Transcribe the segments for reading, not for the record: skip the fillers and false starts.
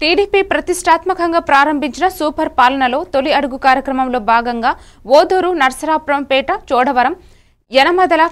TDP ప్రతిష్టాత్మకంగా ప్రారంభించిన super పాలనలో తొలి అడుగు కార్యక్రమంలో భాగంగా ఓదూరు, నర్సరాపురంపేట, చోడవరం, యనమదల,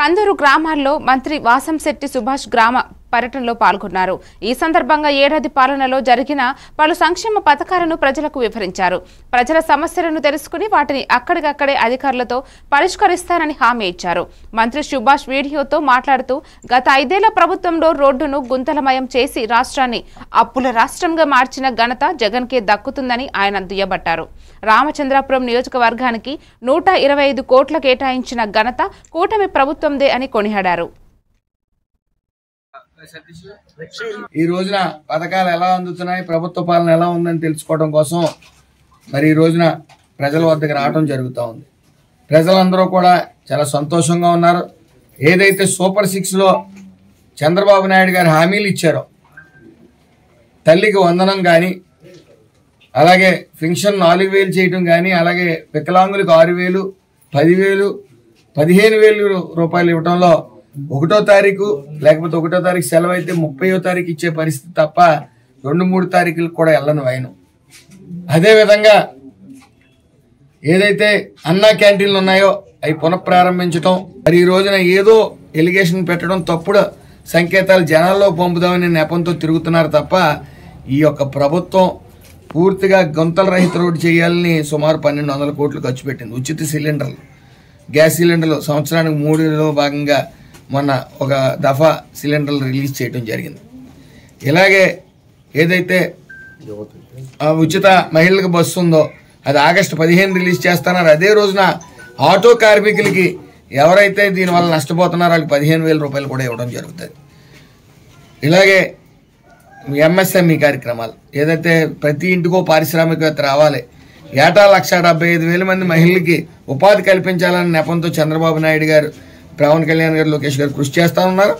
కందూరు గ్రామాల్లో మంత్రి వాసంశెట్టి సుభాష్ గ్రామ పర్యటనలో పాల్గొన్నారు. ఈ సందర్భంగా ఏడాది పాలనలో జరిగిన పలు సంక్షేమ పథకాలను ప్రజలకు వివరించారు. ప్రజల సమస్యలను తెలుసుకుని వాటిని అక్కడికక్కడే అధికారులతో పరిష్కరిస్తారని హామీ ఇచ్చారు. మంత్రి సుభాష్ వీడియోతో మాట్లాడుతూ గత 5 ఏళ్ల ప్రభుత్వంలో రోడ్డును గుంతలమయం చేసి రాష్ట్రాన్ని అప్పుల రాష్ట్రంగా మార్చిన ఘనత జగన్కే దక్కుతుందని ఆయన దుయ్యబట్టారు. రామచంద్రాపురం నియోజకవర్గానికి 125 కోట్ల కేటాయించిన ఘనత కూటమి ప్రభుత్వందే అని కొనియాడారు. ఈ రోజున పథకాలు ఎలా అందుతున్నాయి, ప్రభుత్వ పాలన ఎలా ఉందని తెలుసుకోవడం కోసం మరి ఈ రోజున ప్రజల వద్దకు రావడం జరుగుతూ ఉంది. ప్రజలందరూ కూడా చాలా సంతోషంగా ఉన్నారు. ఏదైతే సూపర్ 6లో చంద్రబాబు నాయుడు గారు హామీలు ఇచ్చారో, తల్లికి వందనం కానీ, అలాగే పెన్షన్ 4000 చేయటం కానీ, అలాగే వికలాంగులకు 6000, 10,000, 15,000 రూపాయలు ఇవ్వడంలో 1వ తారీఖు లేకపోతే 1వ తారీఖు సెలవు అయితే 30వ తారీఖు ఇచ్చే పరిస్థితి తప్ప 2-3 తారీఖులకు కూడా వెళ్ళను వైను. అదేవిధంగా ఏదైతే అన్నా క్యాంటీన్లు ఉన్నాయో అవి పునఃప్రారంభించడం, మరి ఈ రోజున ఏదో ఎలిగేషన్ పెట్టడం, తప్పుడు సంకేతాలు జనాల్లో పంపుదామని నెపంతో తిరుగుతున్నారు తప్ప ఈ యొక్క ప్రభుత్వం పూర్తిగా గుంతల రహిత రోడ్డు చేయాలని సుమారు 1,200 కోట్లు ఖర్చు పెట్టింది. ఉచిత సిలిండర్లు, గ్యాస్ సిలిండర్లు సంవత్సరానికి 3లో భాగంగా మొన్న ఒక దఫా సిలిండర్లు రిలీజ్ చేయడం జరిగింది. ఇలాగే ఏదైతే ఉచిత మహిళలకు బస్సు ఉందో అది ఆగస్టు 15 రిలీజ్ చేస్తున్నారు. అదే రోజున ఆటో కార్మికులకి ఎవరైతే దీనివల్ల నష్టపోతున్నారో వాళ్ళకి 15,000 రూపాయలు కూడా ఇవ్వడం జరుగుతుంది. ఇలాగే ఎంఎస్ఎంఈ కార్యక్రమాలు, ఏదైతే ప్రతి ఇంటికో పారిశ్రామికవేత్త రావాలి, ఏటా 1,75,000 మంది మహిళలకి ఉపాధి కల్పించాలనే నెపంతో చంద్రబాబు నాయుడు గారు, పవన్ కళ్యాణ్ గారు, లోకేష్ గారు కృషి చేస్తా ఉన్నారు.